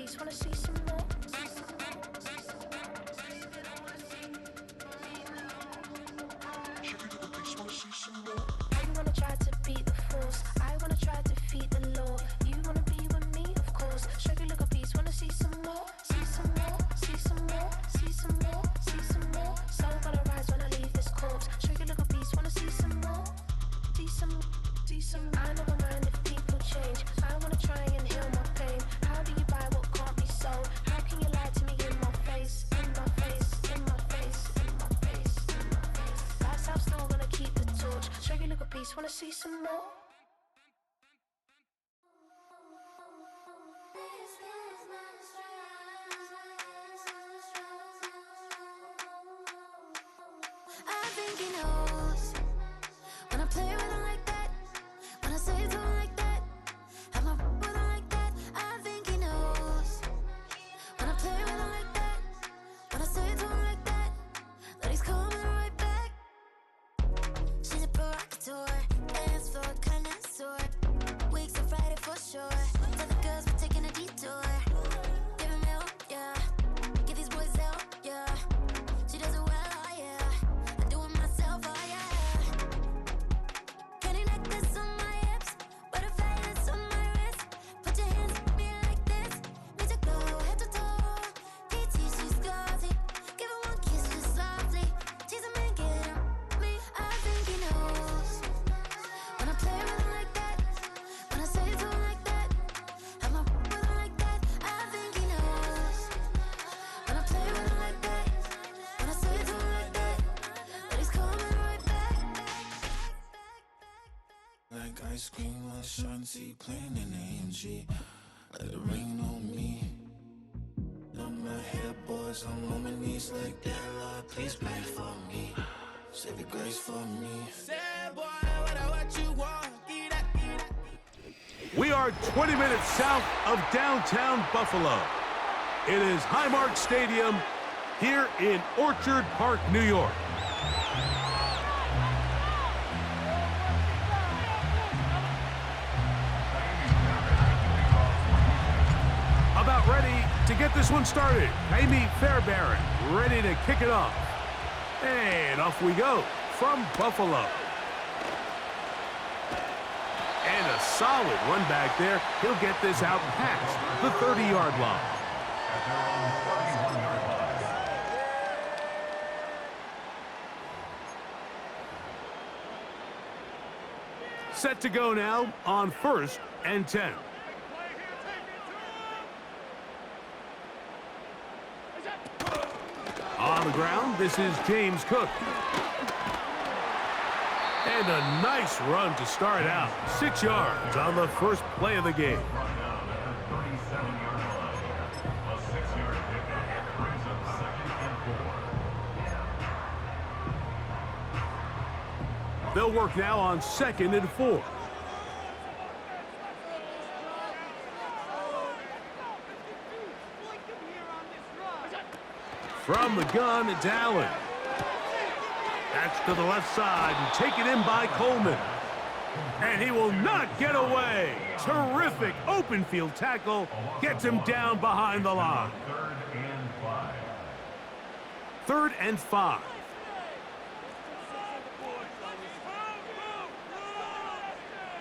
piece, wanna see some more? You wanna try to beat the force, I wanna try to defeat the law. You wanna be with me, of course. Show you look a piece, wanna see some more? See some more, see some more, see some more, see some more. Soul gonna rise when I leave this corpse. Show you look a piece, wanna see some more? See some, see some. I never mind if people change. I wanna try and heal my pain. How do you buy what can't be sold? How can you lie to me in my face, in my face, in my face, in my face, in my face? That's how I'm still gonna keep the torch. Show you look a piece, wanna see some more? I think he knows when I play with him like that, when I say it to him like that, have my with him like that. I think he knows when I play with him like that, when I say it to him like that, that he's coming right back. She's a provocateur, dance floor connoisseur, weeks of Friday for sure. Tell the girls we're taking a detour. Give him milk, yeah. Get these boys out, yeah. She does it well, oh yeah. I do it myself, oh yeah. Candy necklace on my hips, butterflies on my wrist. Put your hands on me like this. Need to go head to toe. PT, she's glossy. Give her one kiss just softly. Tease him and get him me. I think he knows when I play with him like that, when I say it to him like that, have my with him like that. I think he knows when I play with him like that, when I say it to him like that, that he's coming right back. Like ice cream on Shanty, playing in AMG. Let it rain on me. On my head, boys, I'm on my knees like that. Lord, please pray for me. Save your grace for me. We are 20 minutes south of downtown Buffalo. It is Highmark Stadium here in Orchard Park, New York. About ready to get this one started. Amy Fairbairn ready to kick it off. And off we go from Buffalo. And a solid run back there. He'll get this out past the 30-yard line. Set to go now on 1st and 10. On the ground, this is James Cook. And a nice run to start out. 6 yards on the first play of the game. They'll work now on 2nd and 4. From the gun, it's Allen. That's to the left side and taken in by Coleman. And he will not get away. Terrific open field tackle. Gets him down behind the line. 3rd and 5.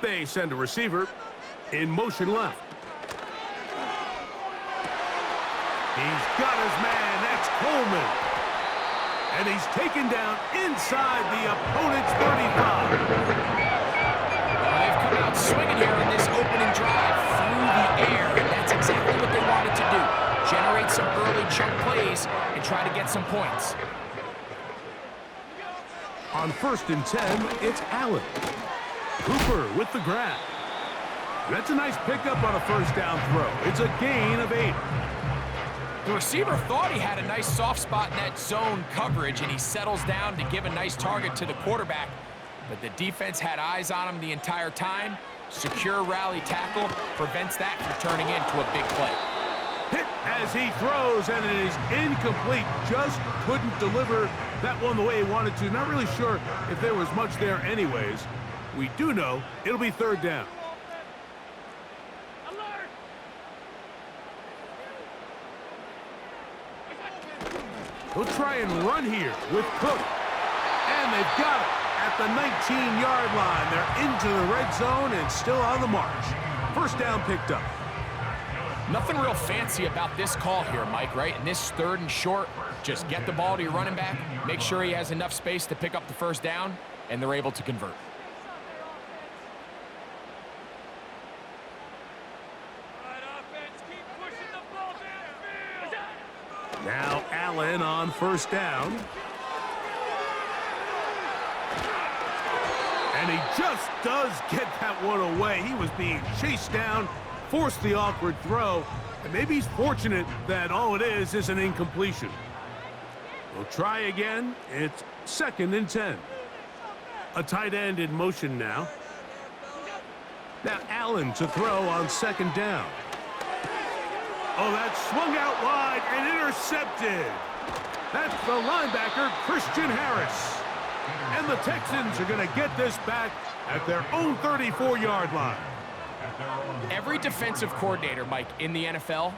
They send a receiver in motion left. He's got his man. That's Coleman. And he's taken down inside the opponent's 35. They've come out swinging here in this opening drive through the air, and that's exactly what they wanted to do. Generate some early chunk plays and try to get some points. On 1st and 10, it's Allen. Cooper with the grab. That's a nice pickup on a first down throw. It's a gain of 8. The receiver thought he had a nice soft spot in that zone coverage, and he settles down to give a nice target to the quarterback. But the defense had eyes on him the entire time. Secure rally tackle prevents that from turning into a big play. Hit as he throws, and it is incomplete. Just couldn't deliver that one the way he wanted to. Not really sure if there was much there anyways. We do know it'll be 3rd down. He'll try and run here with Cook. And they've got it at the 19-yard line. They're into the red zone and still on the march. First down picked up. Nothing real fancy about this call here, Mike, right? In this 3rd and short, just get the ball to your running back, make sure he has enough space to pick up the first down, and they're able to convert. Now Allen on first down. And he just does get that one away. He was being chased down, forced the awkward throw, and maybe he's fortunate that all it is an incompletion. We'll try again. It's 2nd and 10. A tight end in motion now. Now Allen to throw on 2nd down. Oh, that's swung out wide and intercepted. That's the linebacker, Christian Harris. And the Texans are going to get this back at their own 34-yard line. Every defensive coordinator, Mike, in the NFL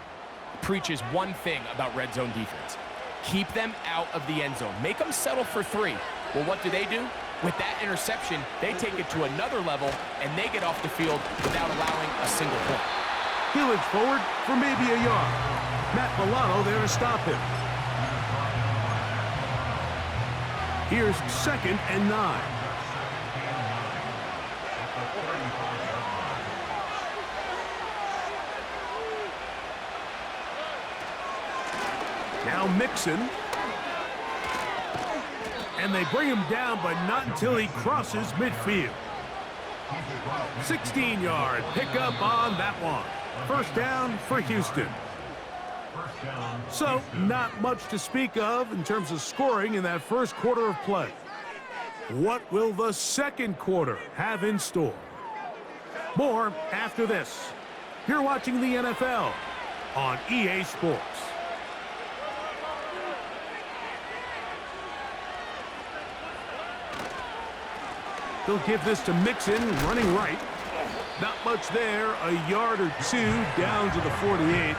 preaches one thing about red zone defense. Keep them out of the end zone. Make them settle for 3. Well, what do? With that interception, they take it to another level, and they get off the field without allowing a single point. He looks forward for maybe a yard. Matt Milano there to stop him. Here's 2nd and 9. Now Mixon. And they bring him down, but not until he crosses midfield. 16-yard pickup on that one. First down for Houston. So, not much to speak of in terms of scoring in that first quarter of play. What will the second quarter have in store? More after this. You're watching the NFL on EA Sports. They'll give this to Mixon, running right. Not much there, a yard or 2 down to the 48.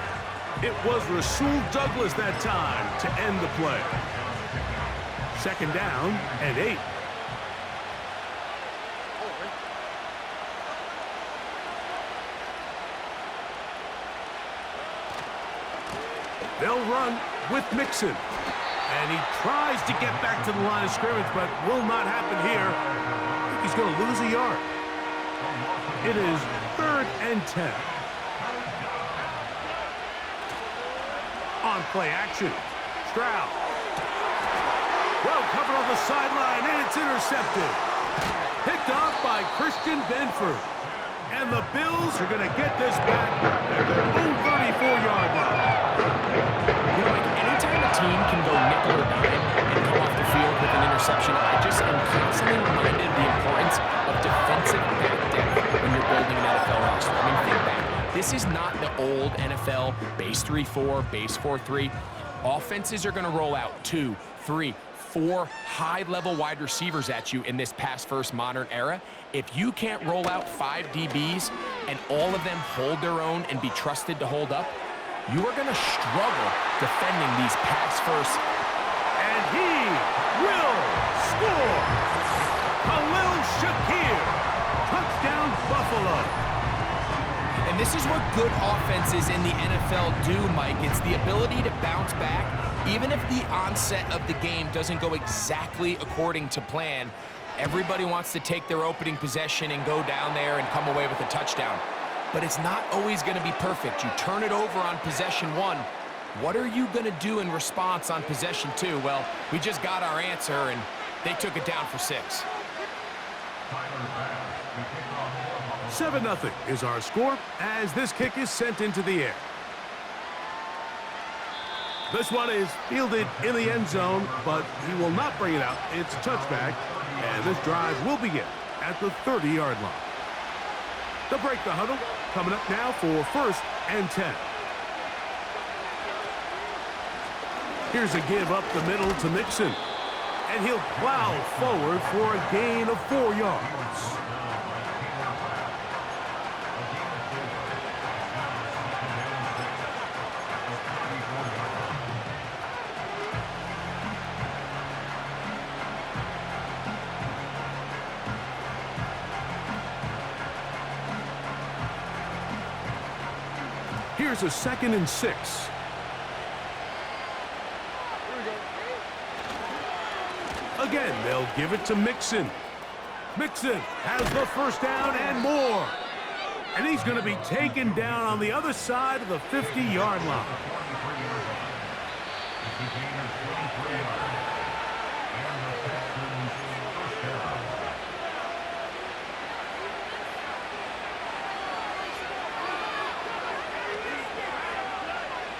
It was Rasul Douglas that time to end the play. 2nd down and 8. They'll run with Mixon. And he tries to get back to the line of scrimmage, but will not happen here. I think he's going to lose a yard. It is 3rd and 10. On play action. Stroud. Well covered on the sideline, and it's intercepted. Picked off by Christian Benford. And the Bills are going to get this back at their own 34-yard line. You know, like, anytime a team can go nickel or dime and come off the field with an interception, I just am constantly reminded of the importance of defensive back depth when you're building an NFL roster. I mean, think back. This is not the old NFL base 3-4, base 4-3. Offenses are going to roll out 2, 3, 4 high-level wide receivers at you in this pass-first modern era. If you can't roll out 5 DBs and all of them hold their own and be trusted to hold up, you are going to struggle defending these pass-first. And he will score. Khalil Shakir. Touchdown, Buffalo. And this is what good offenses in the NFL do, Mike. It's the ability to bounce back, even if the onset of the game doesn't go exactly according to plan. Everybody wants to take their opening possession and go down there and come away with a touchdown. But it's not always going to be perfect. You turn it over on possession 1. What are you going to do in response on possession 2? Well, we just got our answer, and they took it down for 6. 7-0 is our score as this kick is sent into the air. This one is fielded in the end zone, but he will not bring it out. It's a touchback, and this drive will begin at the 30-yard line. They'll break the huddle. Coming up now for 1st and 10. Here's a give up the middle to Mixon. And he'll plow forward for a gain of 4 yards. Here's a 2nd and 6. Again, they'll give it to Mixon. Mixon has the first down and more. And he's going to be taken down on the other side of the 50-yard line.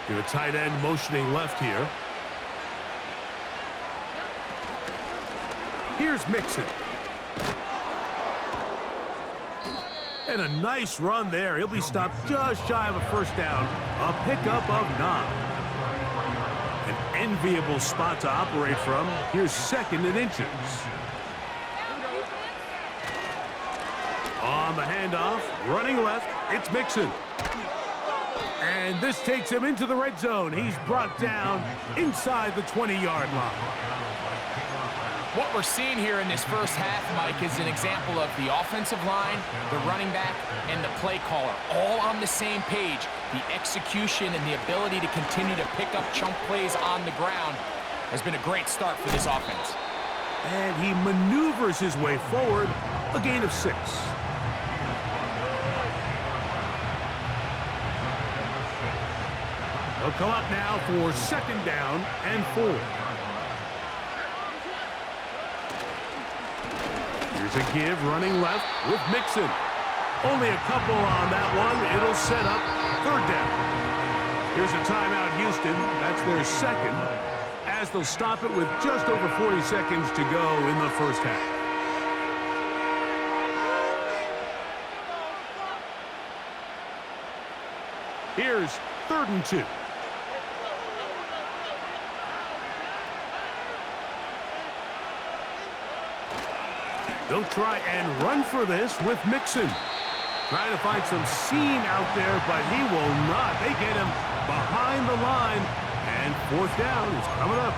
Give a tight end motioning left here. Here's Mixon. And a nice run there. He'll be stopped just shy of a first down. A pickup of 9. An enviable spot to operate from. Here's 2nd and inches. On the handoff, running left, it's Mixon. And this takes him into the red zone. He's brought down inside the 20-yard line. What we're seeing here in this first half, Mike, is an example of the offensive line, the running back, and the play caller all on the same page. The execution and the ability to continue to pick up chunk plays on the ground has been a great start for this offense. And he maneuvers his way forward, a gain of 6. They'll come up now for 2nd down and 4. Here's a give running left with Mixon. Only a couple on that one. It'll set up 3rd down. Here's a timeout, Houston. That's their 2nd, as they'll stop it with just over 40 seconds to go in the first half. Here's 3rd and 2. They'll try and run for this with Mixon. Trying to find some seam out there, but he will not. They get him behind the line, and 4th down is coming up.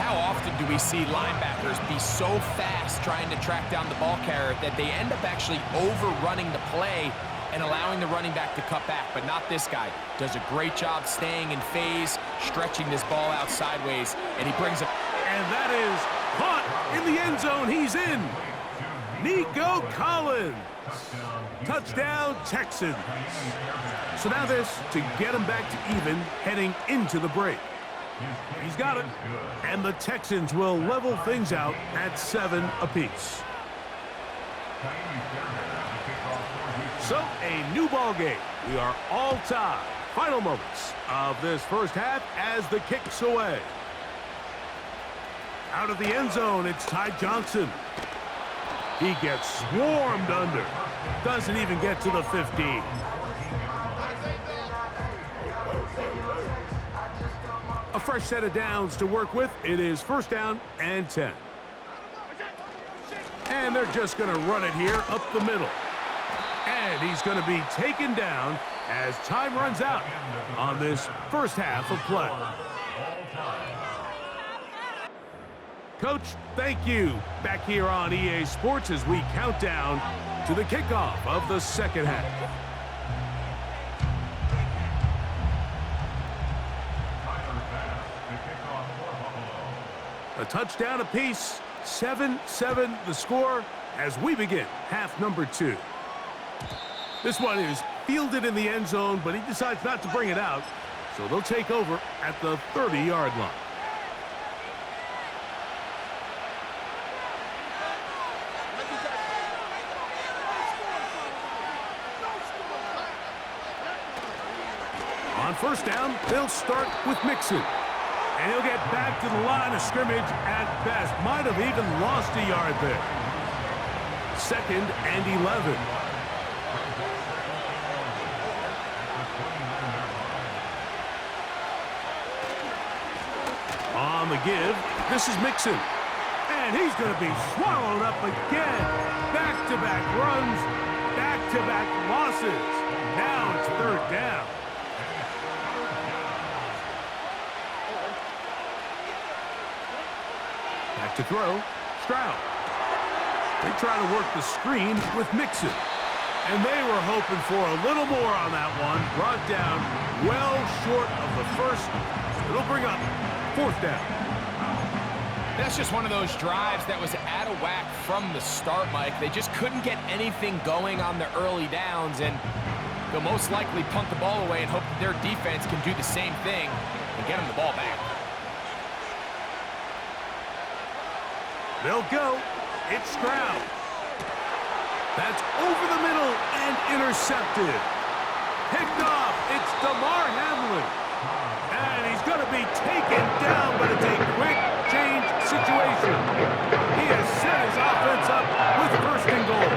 How often do we see linebackers be so fast trying to track down the ball carrier that they end up actually overrunning the play and allowing the running back to cut back? But not this guy. Does a great job staying in phase, stretching this ball out sideways, and he brings it. And that is caught in the end zone. He's in. Nico Collins. Touchdown, Texans. So now this to get him back to even heading into the break. He's got it. And the Texans will level things out at 7 apiece. So a new ball game. We are all tied. Final moments of this first half as the kick's away. Out of the end zone, it's Ty Johnson. He gets swarmed under. Doesn't even get to the 15. A fresh set of downs to work with. It is 1st down and 10. And they're just going to run it here up the middle. And he's going to be taken down as time runs out on this first half of play. Coach, thank you. Back here on EA Sports as we count down to the kickoff of the second half. A touchdown apiece, 7-7 the score as we begin half number 2. This one is fielded in the end zone, but he decides not to bring it out, so they'll take over at the 30-yard line. On 1st down, they'll start with Mixon. And he'll get back to the line of scrimmage at best. Might have even lost a yard there. 2nd and 11. On the give, this is Mixon. And he's going to be swallowed up again. Back-to-back runs, back-to-back losses. Now it's 3rd down. Back to throw, Stroud. They try to work the screen with Mixon. And they were hoping for a little more on that one. Brought down well short of the first. It'll bring up 4th down. That's just one of those drives that was out of whack from the start, Mike. They just couldn't get anything going on the early downs, and they'll most likely punt the ball away and hope that their defense can do the same thing and get them the ball back. They'll go. It's Stroud. That's over the middle and intercepted. Picked off. It's DeMar Hamlin. And he's going to be taken down, but it's a quick change situation. He has set his offense up with 1st and goal.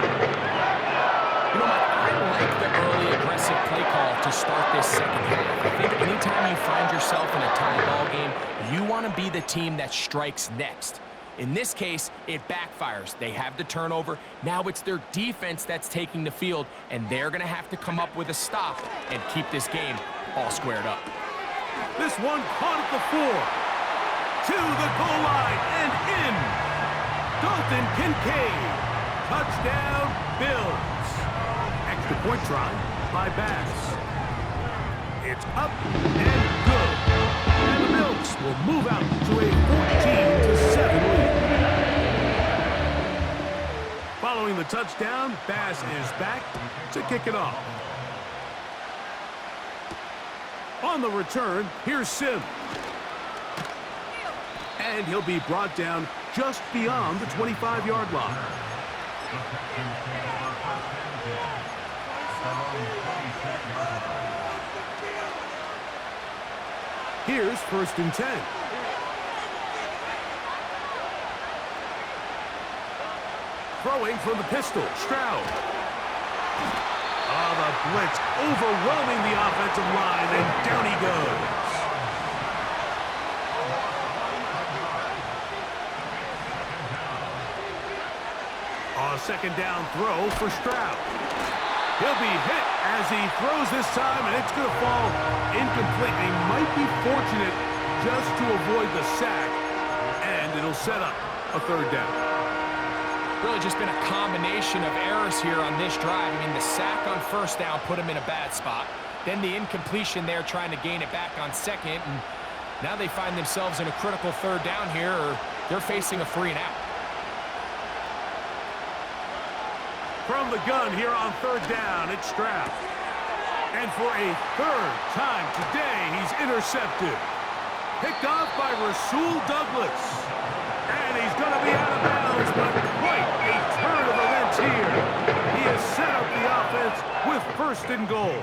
You know, Mike, I like the early aggressive play call to start this second half. I think anytime you find yourself in a tie ball game, you want to be the team that strikes next. In this case, it backfires. They have the turnover. Now it's their defense that's taking the field, and they're going to have to come up with a stop and keep this game all squared up. This one caught at the 4. To the goal line and in. Dalton Kincaid. Touchdown, Bills. Extra point try by Bass. It's up and good. And the Bills will move out to a 14-7 lead. Following the touchdown, Bass is back to kick it off. On the return, here's Sim. And he'll be brought down just beyond the 25-yard line. Here's 1st and 10. Throwing from the pistol, Stroud. Oh, the blitz overwhelming the offensive line, and down he goes. A 2nd down throw for Stroud. He'll be hit as he throws this time, and it's going to fall incomplete. He might be fortunate just to avoid the sack, and it'll set up a 3rd down. Really just been a combination of errors here on this drive. I mean, the sack on 1st down put him in a bad spot. Then the incompletion there trying to gain it back on 2nd, and now they find themselves in a critical 3rd down here, or they're facing a 3 and out. From the gun here on 3rd down, it's Stroud. And for a 3rd time today, he's intercepted. Picked off by Rasul Douglas. And he's going to be out of bounds, but quite a turn of events here. He has set up the offense with 1st and goal.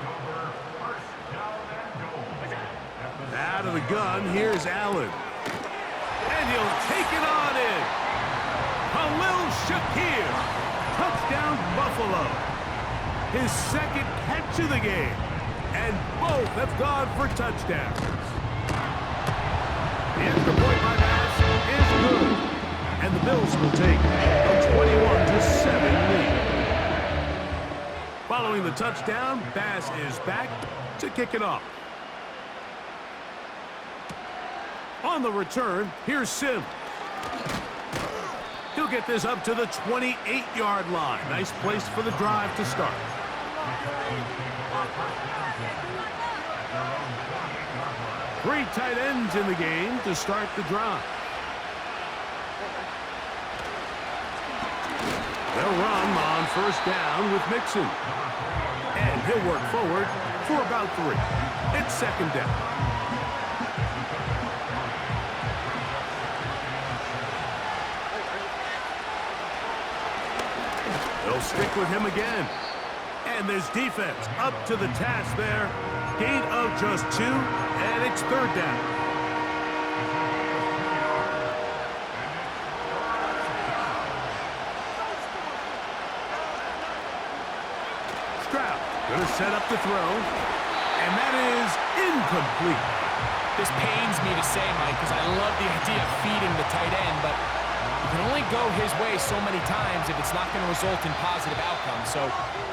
Out of the gun, here's Allen. And he'll take it on in. Khalil Shakir. Touchdown, Buffalo. His 2nd catch of the game. And both have gone for touchdowns. The extra point by Bass is good. And the Bills will take a 21-7 lead. Following the touchdown, Bass is back to kick it off. On the return, here's Sim. He'll get this up to the 28-yard line. Nice place for the drive to start. Three tight ends in the game to start the drive. They'll run on 1st down with Mixon. And he'll work forward for about 3. It's 2nd down. They'll stick with him again. And this defense up to the task there. Gain of just 2, and it's 3rd down. Stroud gonna set up the throw, and that is incomplete. This pains me to say, Mike, because I love the idea of feeding the tight end, but you can only go his way so many times if it's not going to result in positive outcomes. So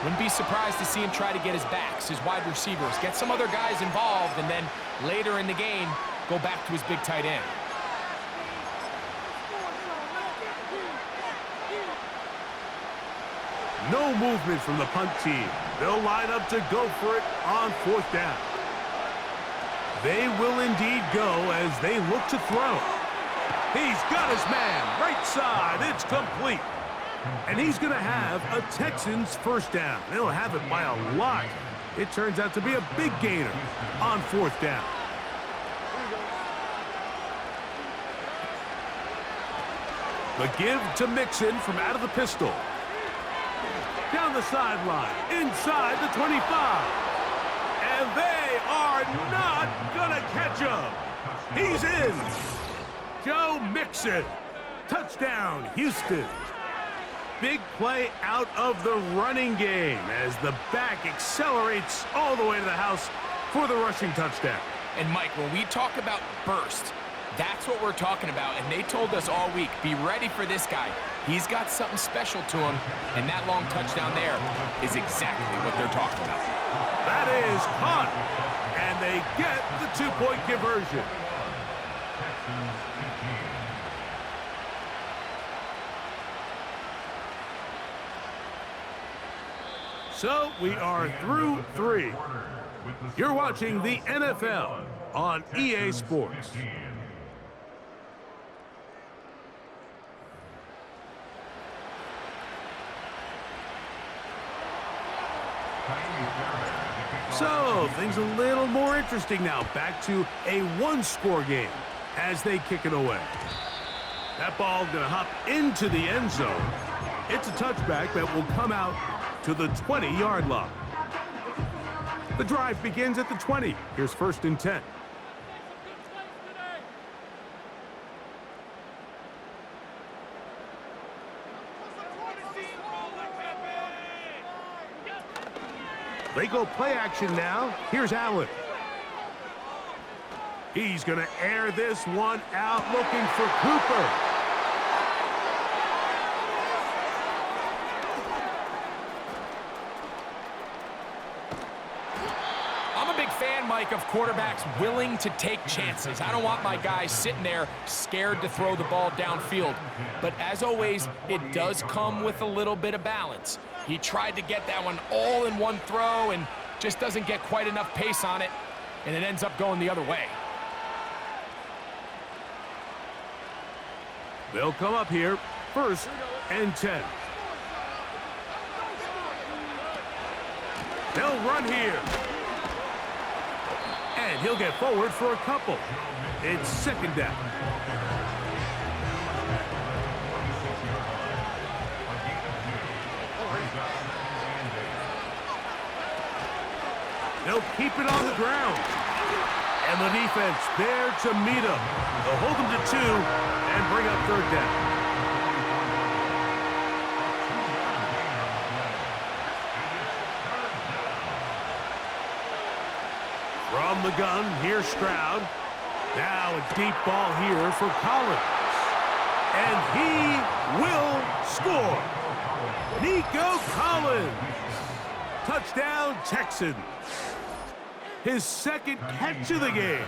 wouldn't be surprised to see him try to get his backs, his wide receivers, get some other guys involved, and then later in the game, go back to his big tight end. No movement from the punt team. They'll line up to go for it on 4th down. They will indeed go as they look to throw. He's got his man, right side. It's complete. And he's going to have a Texans 1st down. They'll have it by a lot. It turns out to be a big gainer on 4th down. The give to Mixon from out of the pistol. Down the sideline, inside the 25. And they are not going to catch him. He's in. Joe Mixon. Touchdown, Houston. Big play out of the running game as the back accelerates all the way to the house for the rushing touchdown. And Mike, when we talk about burst, that's what we're talking about. And they told us all week, be ready for this guy. He's got something special to him, and that long touchdown there is exactly what they're talking about. That is caught, and they get the 2-point conversion. So we are through 3. You're watching the NFL on EA Sports. So, things a little more interesting now. Back to a 1-score game as they kick it away. That ball going to hop into the end zone. It's a touchback that will come out to the 20-yard line. The drive begins at the 20. Here's 1st and 10. They go play action now. Here's Allen. He's going to air this one out, looking for Cooper. I'm a big fan, Mike, of quarterbacks willing to take chances. I don't want my guys sitting there scared to throw the ball downfield. But as always, it does come with a little bit of balance. He tried to get that one all in one throw and just doesn't get quite enough pace on it, and it ends up going the other way. They'll come up here, 1st and 10. They'll run here. And he'll get forward for a couple. It's 2nd down. They'll keep it on the ground. And the defense there to meet him. They'll hold him to 2 and bring up 3rd down. From the gun, here's Stroud. Now a deep ball here for Collins. And he will score. Nico Collins. Touchdown, Texans. His 2nd catch of the game.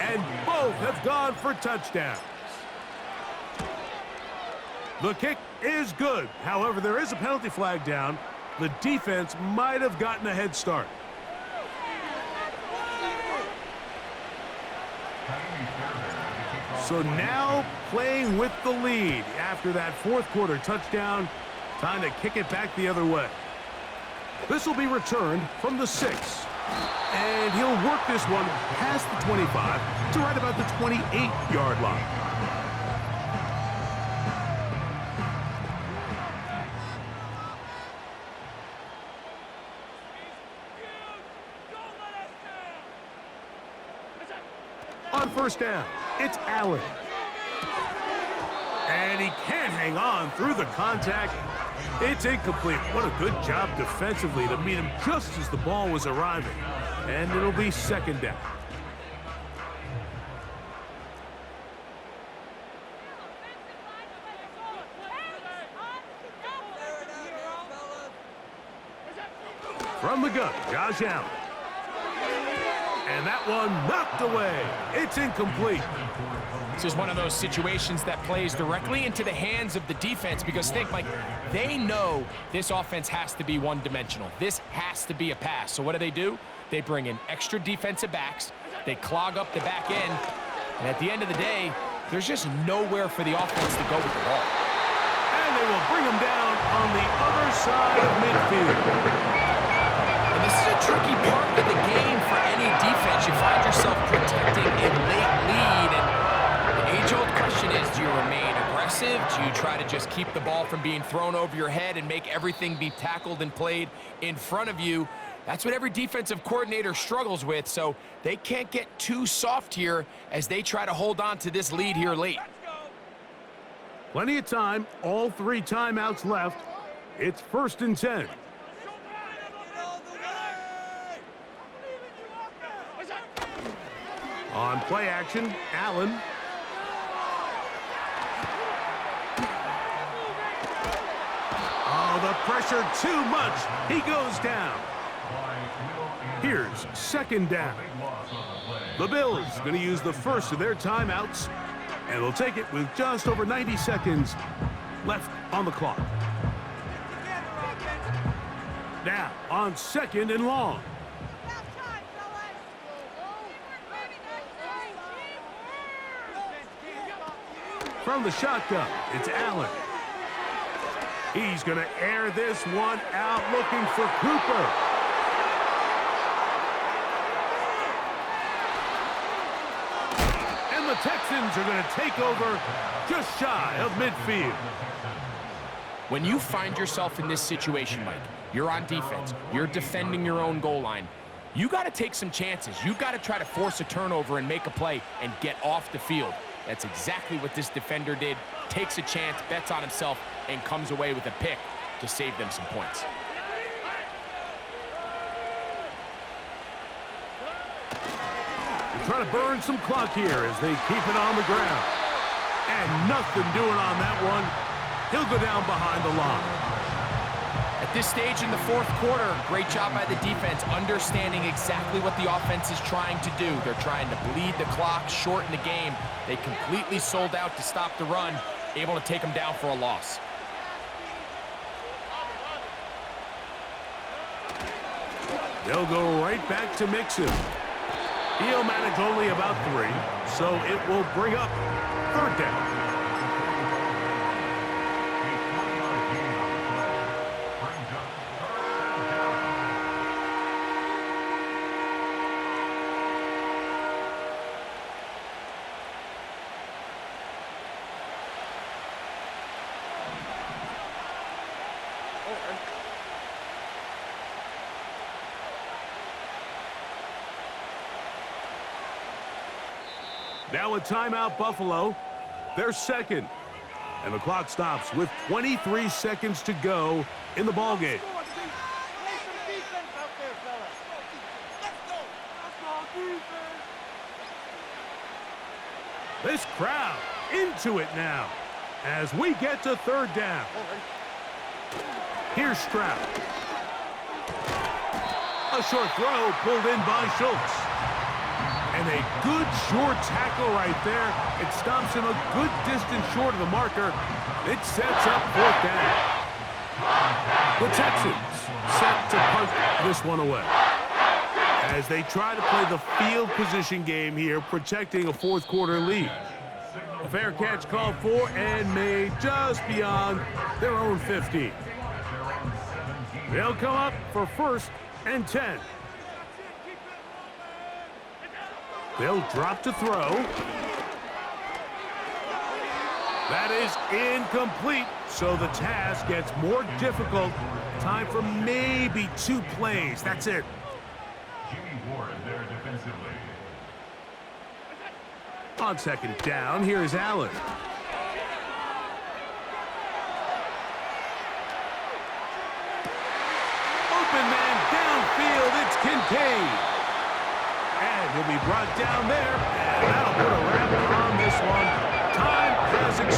And both have gone for touchdowns. The kick is good. However, there is a penalty flag down. The defense might have gotten a head start. So now playing with the lead after that 4th quarter touchdown. Time to kick it back the other way. This will be returned from the 6. And he'll work this one past the 25 to right about the 28-yard line. On 1st down, it's Allen. And he can't hang on through the contact. It's incomplete. What a good job defensively to meet him just as the ball was arriving. And it'll be 2nd down. From the gun, Josh Allen. And that one knocked away. It's incomplete. This is one of those situations that plays directly into the hands of the defense because think, Mike, they know this offense has to be one-dimensional. This has to be a pass. So what do? They bring in extra defensive backs. They clog up the back end. And at the end of the day, there's just nowhere for the offense to go with the ball. And they will bring him down on the other side of midfield. And this is a tricky part of the game for any defense. You find yourself protecting a late lead. And the age-old question is, do you remain aggressive? Do you try to just keep the ball from being thrown over your head and make everything be tackled and played in front of you? That's what every defensive coordinator struggles with, so they can't get too soft here as they try to hold on to this lead here late. Plenty of time, all 3 timeouts left. It's 1st and 10. On play action, Allen. Oh, the pressure too much. He goes down. Here's 2nd down. The Bills going to use the first of their timeouts, and they'll take it with just over 90 seconds left on the clock. Now, on 2nd and long. From the shotgun, it's Allen. He's going to air this one out, looking for Cooper. And the Texans are going to take over just shy of midfield. When you find yourself in this situation, Mike, you're on defense, you're defending your own goal line, you got to take some chances. You got to try to force a turnover and make a play and get off the field. That's exactly what this defender did. Takes a chance, bets on himself, and comes away with a pick to save them some points. Trying to burn some clock here as they keep it on the ground. And nothing doing on that one. He'll go down behind the line. At this stage in the 4th quarter, great job by the defense, understanding exactly what the offense is trying to do. They're trying to bleed the clock, shorten the game. They completely sold out to stop the run, able to take them down for a loss. They'll go right back to Mixon. He'll manage only about 3, so it will bring up 3rd down. Now a timeout, Buffalo. They're 2nd. And the clock stops with 23 seconds to go in the ballgame. This crowd into it now as we get to 3rd down. Here's Stroud. A short throw pulled in by Schultz. And a good short tackle right there. It stops him a good distance short of the marker. It sets up 4th down. The Texans set to punt this one away as they try to play the field position game here, protecting a 4th quarter lead. A fair catch called for and made just beyond their own 50. They'll come up for 1st and 10. They'll drop to throw. That is incomplete, so the task gets more difficult. Time for maybe 2 plays. That's it. On 2nd down, here's Allen. Open man downfield, it's Kincaid. And he'll be brought down there, and that'll put a wrap on this one. Time has expired.